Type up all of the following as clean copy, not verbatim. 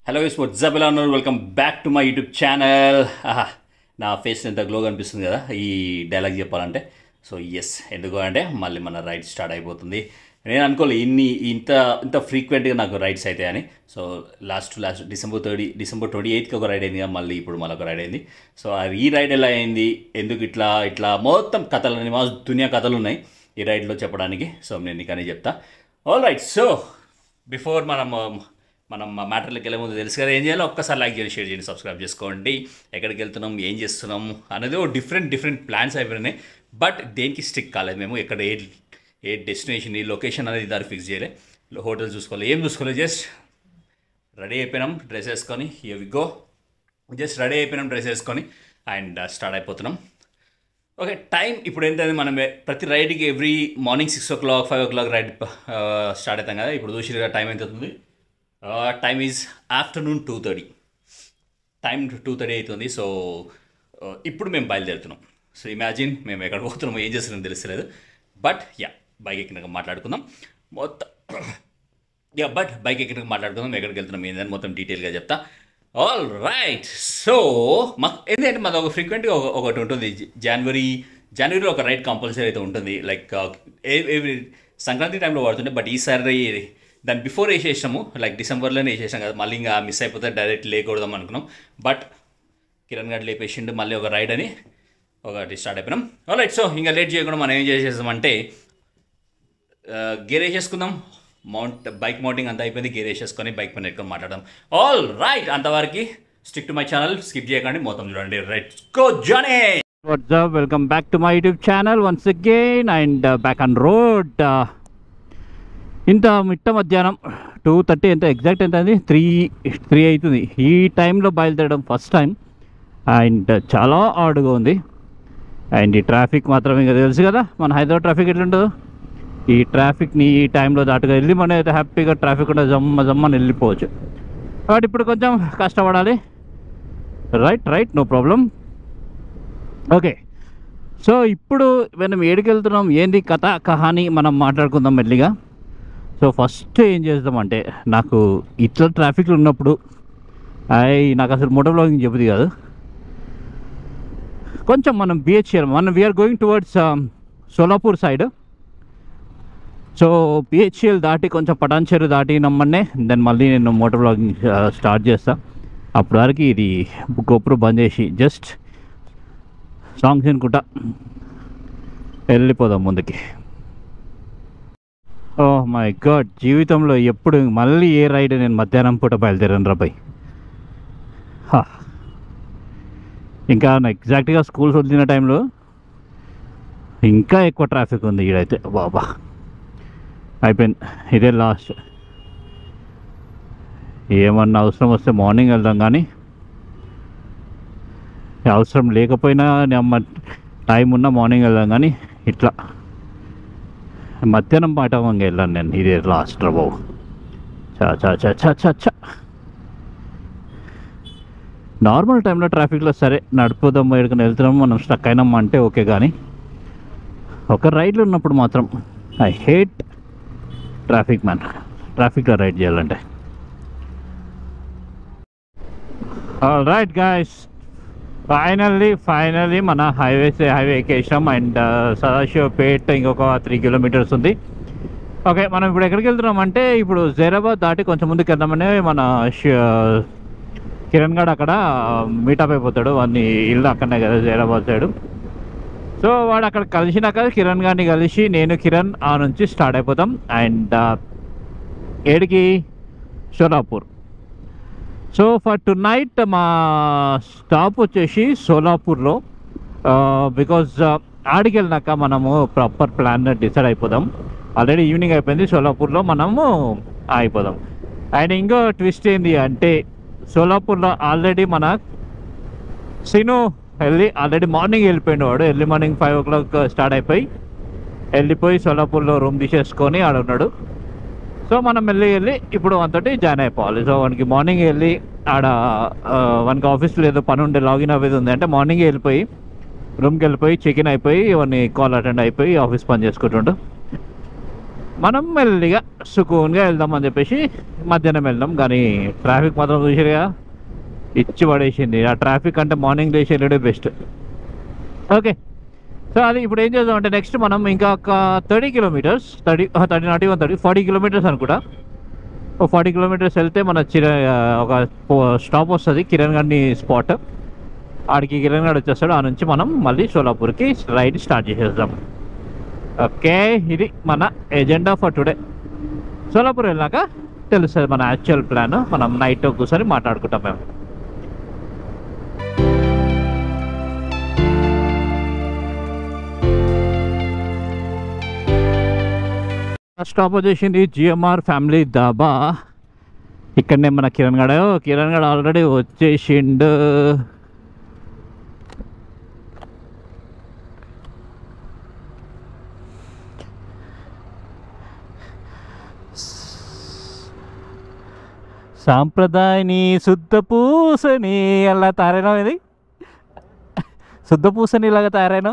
Hello guys WhatsApp ఎలా ఉన్నారు? Welcome back to my YouTube channel. నా ఫేస్ ఎంత గ్లోగా అనిపిస్తుంది కదా ఈ డైలాగ్ చెప్పాలంటే. సో ఎస్, ఎందుకు అంటే మళ్ళీ మన రైడ్ స్టార్ట్ అయిపోతుంది. నేను అనుకోలేదు ఇంత ఇంత ఫ్రీక్వెంట్గా నాకు రైడ్స్ అవుతాయి అని. సో లాస్ట్ డిసెంబర్ 28కి ఒక రైడ్ అయింది కదా, మళ్ళీ ఇప్పుడు మళ్ళీ ఒక రైడ్ అయింది. సో ఈ రైడ్ ఎలా అయింది, ఎందుకు ఇట్లా మొత్తం కథలు మా దునియా కథలు ఉన్నాయి ఈ రైడ్లో చెప్పడానికి. సో నేను నీకనే చెప్తా. ఆల్ రైట్, సో బిఫోర్ మనం మ్యాటర్లోకి వెళ్ళే ముందు తెలుసు కదా ఏం చేయాలో. ఒక్కసారి లైక్ చేయండి, షేర్ చేయండి, సబ్స్క్రైబ్ చేసుకోండి. ఎక్కడికి వెళ్తున్నాం, ఏం చేస్తున్నాం అనేది డిఫరెంట్ ప్లాన్స్ అయిపోయినాయి. బట్ దేనికి స్టిక్ కాలేదు మేము. ఎక్కడ ఏ డెస్టినేషన్, ఈ లొకేషన్ అనేది దాన్ని ఫిక్స్ చేయలేదు. హోటల్ చూసుకోవాలి, ఏం చూసుకోలేదు. జస్ట్ రెడీ అయిపోయినాం డ్రెస్ వేసుకొని, here we go. Just ready అయిపోయినాం డ్రెస్ వేసుకొని అండ్ స్టార్ట్ అయిపోతున్నాం. ఓకే, టైం ఇప్పుడు ఏంటంటే మనం ప్రతి రైడ్కి every morning 6 o'clock 5 o'clock ride start అవుతాం కదా. ఇప్పుడు చూసి టైం ఎంత అవుతుంది? Time is afternoon 2:30. టైం 2:30 అవుతుంది. సో ఇప్పుడు మేము బయలుదేరుతున్నాం. సో ఇమాజిన్ మేము ఎక్కడ పోతున్నామో, ఏం చేస్తున్నామో తెలుస్తలేదు. బట్ బైక్ ఎక్కినాక మాట్లాడుకుందాం మొత్తం. బైక్ ఎక్కినాక మాట్లాడుకుందాం, ఎక్కడికి వెళ్తున్నాం ఏంటని మొత్తం డీటెయిల్గా చెప్తా. ఆల్ రైట్, సో మాకు ఏంటంటే మాది ఒక ఫ్రీక్వెంట్గా ఒకటి ఉంటుంది. జనవరిలో ఒక రైడ్ కంపల్సరీ అయితే ఉంటుంది. లైక్ ఎవ్రీ సంక్రాంతి టైంలో పడుతుండే. బట్ ఈసారి దాన్ని బిఫోర్ వేసేసాము, లైక్ డిసెంబర్లోనే వేసేసాం కదా. మళ్ళీ ఇంకా మిస్ అయిపోతే డైరెక్ట్ లేకూడదాం అనుకున్నాం. బట్ కిరణ్ గారు లేపేసిండు, మళ్ళీ ఒక రైడ్ అని ఒకటి స్టార్ట్ అయిపోయినాం. ఆల్ రైట్, సో ఇంకా లేట్ చేయకుండా మనం ఏం చేసేసామంటే గేర్ వేసేసుకుందాం. బైక్ మౌంటింగ్ అంతా అయిపోయింది, గేర్ వేసేసుకొని బైక్ పైన ఎక్కువ మాట్లాడదాం. ఆల్ రైట్, అంతవరకు stick to my channel, skip చేయకండి, మొత్తం చూడండి. Right, go Johnny. What's up, welcome back to my YouTube channel once again and back on road. ఇంత మధ్యాహ్నం 2:30 ఎంత ఎగ్జాక్ట్ ఎంత అది 3 అవుతుంది. ఈ టైంలో బయలుదేరడం ఫస్ట్ టైం అండ్ చాలా హార్డ్గా ఉంది. అండ్ ఈ ట్రాఫిక్ మాత్రం ఇంకా తెలుసు కదా మన హైదరాబాద్ ట్రాఫిక్ ఎట్లుంటుందో. ఈ ట్రాఫిక్ని ఈ టైంలో దాటుగా వెళ్ళి మనం అయితే హ్యాపీగా ట్రాఫిక్ ఉంటే జమ్మని వెళ్ళిపోవచ్చు. కాబట్టి ఇప్పుడు కొంచెం కష్టపడాలి. Right, no problem. Okay, so ఇప్పుడు మనం ఏడికి వెళ్తున్నాం, ఏంది కథ కహాని మనం మాట్లాడుకుందాం మెల్లిగా. సో ఫస్ట్ ఏం చేద్దామంటే, నాకు ఇట్లా ట్రాఫిక్లో ఉన్నప్పుడు నాకు అసలు మోటో బ్లాగింగ్ చెబుతుంది కాదు. కొంచెం మనం BHL we are going towards Solapur side. So BHL దాటి కొంచెం పటాన్చెరు దాటి నమ్మనే దాన్ని మళ్ళీ నేను మోటో బ్లాగింగ్ స్టార్ట్ చేస్తాను. అప్పటి వరకు ఇది గోపురం బంద్ చేసి జస్ట్ సాంగ్స్ వినుకుంటా వెళ్ళిపోదాం ముందుకి. ఓ మై గాడ్, జీవితంలో ఎప్పుడు మళ్ళీ ఏ రైడ్ నేను మధ్యాహ్నం పూట బయలుదేరాను రా బై. ఇంకా ఎగ్జాక్ట్గా స్కూల్స్ వదిలిన టైంలో ఇంకా ఎక్కువ ట్రాఫిక్ ఉంది ఈడైతే. బాబా అయిపోయింది, ఇదే లాస్ట్. ఏమన్నా అవసరం వస్తే మార్నింగ్ వెళ్దాం, కానీ అవసరం లేకపోయినా టైం ఉన్నా మార్నింగ్ వెళ్దాం, కానీ ఇట్లా మధ్యాహ్నం పాటవంగా వెళ్ళాను నేను. ఇదే లాస్ట్ రా బాబు. చా నార్మల్ టైంలో ట్రాఫిక్లో సరే నడుపుదాం, ఎక్కడికైనా వెళ్తున్నాము, మనం స్టక్ అయినాం అంటే ఓకే. కానీ ఒక రైడ్లో ఉన్నప్పుడు మాత్రం ఐ హేట్ ట్రాఫిక్ మ్యాన్. ట్రాఫిక్లో రైడ్ చేయాలంటే. ఆల్ రైట్ గైస్, ఫైనల్లీ మన హైవే ఎక్కేసాం. అండ్ సదాశివపేట్ ఇంకొక 3 kilometers ఉంది. ఓకే, మనం ఇప్పుడు ఎక్కడికి వెళ్తున్నాం అంటే, ఇప్పుడు జైరాబాద్ దాటి కొంచెం ముందుకు వెళ్దామని మన కిరణ్ గారు అక్కడ మీటప్ అయిపోతాడు. వాడిని ఇల్లు అక్కడనే కదా జైరాబాద్ సైడు. సో వాడు అక్కడ కలిసినాక కిరణ్ గారిని కలిసి కిరణ్ ఆ నుంచి స్టార్ట్ అయిపోతాం. అండ్ ఏడికి Solapur. So for to night మా స్టాప్ వచ్చేసి సోలాపూర్లో. బికాజ్ ఆడికి వెళ్ళినాక మనము ప్రాపర్ ప్లాన్ డిసైడ్ అయిపోదాం. ఆల్రెడీ ఈవినింగ్ అయిపోయింది, సోలాపూర్లో మనము అయిపోదాం. అండ్ ఇంకో ట్విస్ట్ ఏంటి అంటే, సోలాపూర్లో ఆల్రెడీ మన సీను ఆల్రెడీ మార్నింగ్ వెళ్ళిపోయింది. వాడు ఎర్లీ మార్నింగ్ 5 o'clock స్టార్ట్ వెళ్ళిపోయి సోలాపూర్లో రూమ్ తీసేసుకొని ఆడున్నాడు. సో మనం వెళ్ళి ఇప్పుడు అంతటి జాయిన్ అయిపోవాలి. సో వానికి మార్నింగ్ వెళ్ళి ఆడ వానికి ఆఫీస్లో ఏదో పని ఉండే, లాగిన్ అవ్వేది ఉంది అంటే మార్నింగ్ వెళ్ళిపోయి రూమ్కి వెళ్ళిపోయి చెక్ ఇన్ అయిపోయి వాడిని కాల్ అటెండ్ అయిపోయి ఆఫీస్ పని చేసుకుంటుండు. మనం మెల్లిగా సుకూన్గా వెళ్దామని చెప్పేసి మధ్యాహ్నం వెళ్దాం. కానీ ట్రాఫిక్ మాత్రం చూసిరుగా ఇచ్చి పడేసింది. ఆ ట్రాఫిక్ అంటే మార్నింగ్ లేచి వెళ్ళడే బెస్ట్. ఓకే, సో అది ఇప్పుడు ఏం చేద్దాం అంటే నెక్స్ట్ మనం ఇంకా ఒక 30 కిలోమీటర్స్ 40 కిలోమీటర్స్ అనుకుంటా. 40 కిలోమీటర్స్ వెళ్తే మన ఒక స్టాప్ వస్తుంది కిరణ్ గడ్ని స్పాట్. ఆడికి కిరణ్ గడ్ వచ్చేస్తాడు. ఆ నుంచి మనం మళ్ళీ సోలాపూర్కి రైడ్ స్టార్ట్ చేసేద్దాం. ఓకే, ఇది మన ఎజెండా ఫర్ టుడే. సోలాపూర్ వెళ్ళాక తెలుస్తుంది మన యాక్చువల్ ప్లాన్. మనం నైట్ కూర్చొని మాట్లాడుకుంటాం మేము. స్టాప్ వచ్చేసింది జిఎంఆర్ ఫ్యామిలీ దాబా. ఇక్కడనే మన కిరణ్ గడ్ ఆల్రెడీ వచ్చేసిండు. సాంప్రదాయని శుద్ధ పూసని అలా తయారైనా, ఇది శుద్ధ పూసని ఇలాగా తయారైనా.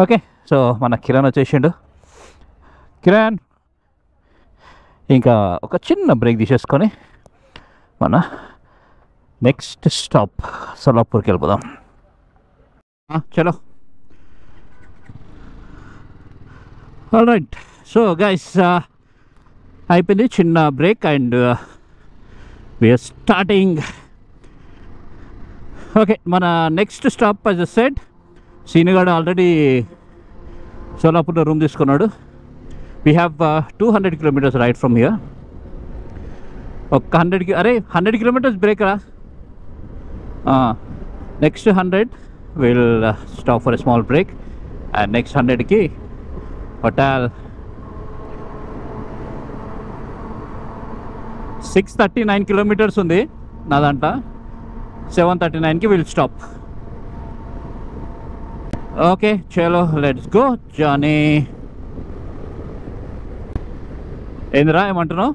ఓకే, సో మన కిరణ్ వచ్చేసిండు. కిరణ్ ఇంకా ఒక చిన్న బ్రేక్ తీసేసుకొని మన నెక్స్ట్ స్టాప్ సోలాపూర్కి వెళ్ళిపోదాం. చలో, ఆల్ రైట్. సో గైస్, అయిపోయింది చిన్న break and we're starting. Okay, మన next stop as I said, సీనుగాడు ఆల్రెడీ సోలాపూర్లో రూమ్ తీసుకున్నాడు. We have 200 kilometres ride from here. ఒక 100 కిలోమీటర్స్ బ్రేక్ రా. Next 100 will stop for a small break and next 100కి hotel. 639 kilometres ఉంది నాదంట. 739కి విల్ స్టాప్. ఓకే, చలో లెట్స్ గో జానీ. ఏందిరా, ఏమంటున్నావు?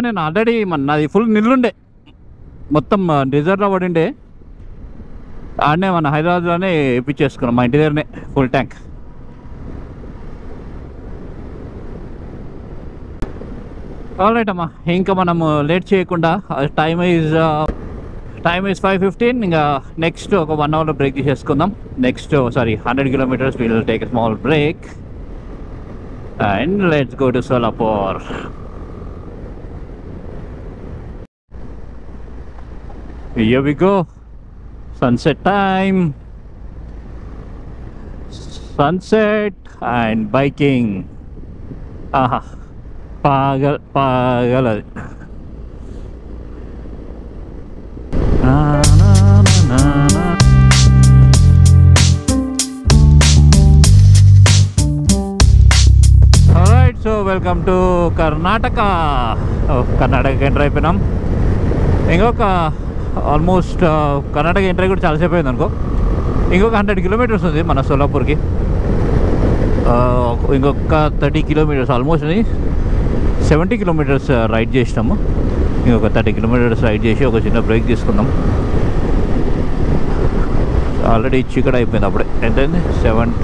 నేను ఆల్రెడీ నాది ఫుల్ నిల్లుండే, మొత్తం రిజర్వ్లో పడిండే. ఆడనే మన హైదరాబాద్లోనే ఇప్పించేసుకున్నాం, మా ఇంటి దగ్గరనే ఫుల్ ట్యాంక్. ఆల్ రైట్ అమ్మా, ఇంకా మనము లేట్ చేయకుండా టైమ్ ఈజ్ 5:15. ఇంకా నెక్స్ట్ ఒక 1 అవర్లో బ్రేక్ తీసేసుకుందాం. Next 100 kilometres will take a small break and let's go to Solapur. Here we go. Sunset time. Sunset and biking. Aha. Pagal అది. Alright, so welcome to Karnataka. Karnataka enter అయిపోయినాం. ఇంకొక almost Karnataka entry కూడా చాలాసేపు అయింది అనుకో. ఇంకొక 100 కిలోమీటర్స్ ఉంది మన సోలాపూర్కి. ఇంకొక 30 కిలోమీటర్స్, ఆల్మోస్ట్ 70 కిలోమీటర్స్ రైడ్ చేసినాము. ఇంకొక 30 కిలోమీటర్స్ రైడ్ చేసి ఒక చిన్న బ్రేక్ తీసుకుందాం. ఆల్రెడీ చీకటి అయిపోయింది అప్పుడే. ఎంతైంది? 6:30.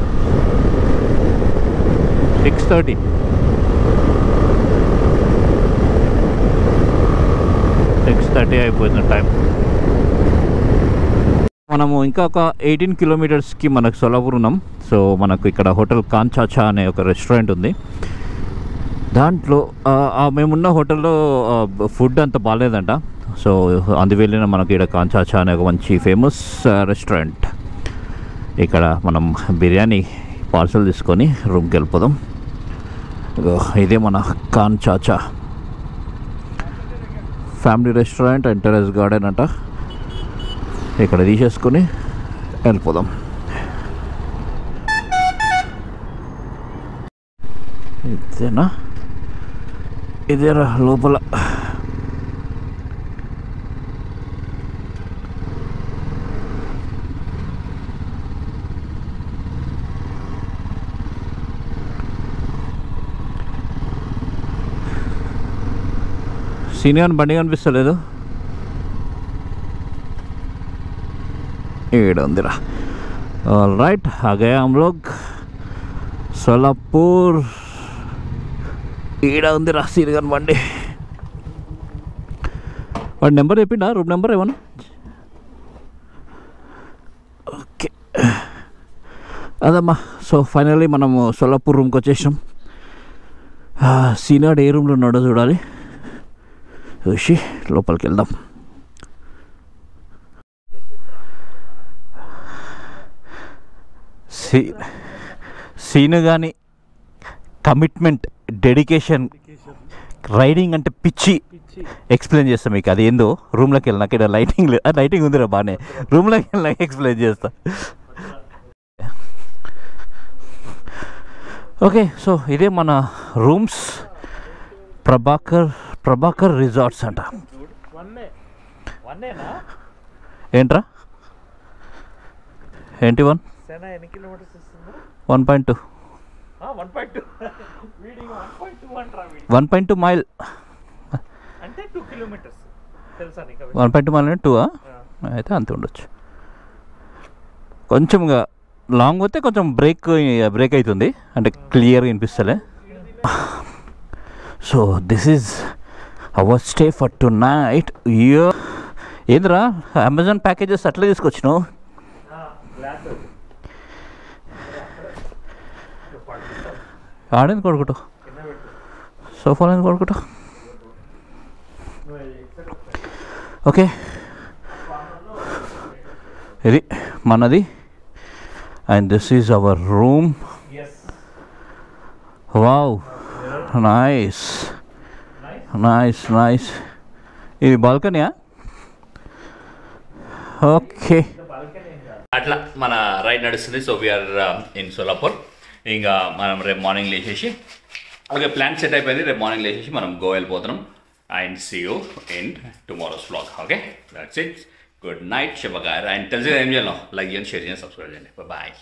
అయిపోయింది టైం. మనము ఇంకా ఒక 18 కిలోమీటర్స్కి మనకు సోలాపూర్ ఉన్నాం. సో మనకు ఇక్కడ హోటల్ కాంచాచా అనే ఒక రెస్టారెంట్ ఉంది. దాంట్లో మేమున్న హోటల్లో ఫుడ్ అంత బాగాలేదంట. సో అందువల్ల మనకి ఇక్కడ కాంచాచా అనే ఒక మంచి ఫేమస్ రెస్టారెంట్. ఇక్కడ మనం బిర్యానీ పార్సల్ తీసుకొని రూమ్కి వెళ్ళిపోదాం. ఇదే మన కాంచాచా family restaurant and terrace garden అంట. ఇక్కడ తీసేసుకొని వెళ్ళిపోదాం. ఇదేనా? ఇదేరా లోపల. సీనియర్ బండి కనిపిస్తలేదు. ఈడ ఉందిరా. ऑलराइट आ गए हम लोग सोलापुर ఈడ ఉంది రాసీర్ కనబండి వాడి నెంబర్ చెప్పిండా రూమ్ నెంబర్ ఏమన్నా ఓకే అదమ్మా సో ఫైనల్లీ మనము సోలాపూర్ రూమ్కి వచ్చేసాం సీనాడు ఏ రూమ్లో ఉన్నాడో చూడాలి చూసి లోపలికి వెళ్దాం సీను కానీ కమిట్మెంట్ డెడికేషన్ రైడింగ్ అంటే పిచ్చి ఎక్స్ప్లెయిన్ చేస్తా మీకు అది ఏందో రూమ్లోకి వెళ్ళినాక ఇక్కడ లైటింగ్ ఉందిరా బాగానే రూమ్లోకి వెళ్ళినాక ఎక్స్ప్లెయిన్ చేస్తా ఓకే సో ఇదే మన రూమ్స్ ప్రభాకర్ రిసార్ట్స్ అంట ఏంట్రా ఏంటి 1.2 1.2 మైల్ అంటే 2 కిలోమీటర్స్ తెలుసా నీకు 1.2 మైల్ అంటే 2 అయితే అంతే ఉండొచ్చు కొంచెంగా లాంగ్ పోతే కొంచెం బ్రేక్ అవుతుంది అంటే క్లియర్గా వినిపిస్తలే so this is our stay for tonight ఇయో ఏంద్రా అమెజాన్ ప్యాకేజెస్ అట్లా తీసుకొచ్చినావు ఆడేంది కొడుకుటో సోఫాలో ఎందుకు కొడుకుటో ఓకే ఇది మనది and this is hour room wow nice nice nice ఇది బాల్కనీయా ఓకే అట్లా మన రైడ్ నడుస్తుంది సో వీఆర్ ఇన్ సోలాపూర్ ఇంకా మనం రేపు మార్నింగ్ లేచేసి ఓకే ప్లాన్ సెట్ అయిపోయింది రేపు మార్నింగ్ లేచేసి మనం గోవా వెళ్ళిపోతున్నాం and see you in tomorrow's vlog okay that's it good night శుభకార్ అండ్ తెలిసి ఏం చేయాలి లైక్ చేయండి షేర్ చేయండి సబ్స్క్రైబ్ చేయండి బాయ్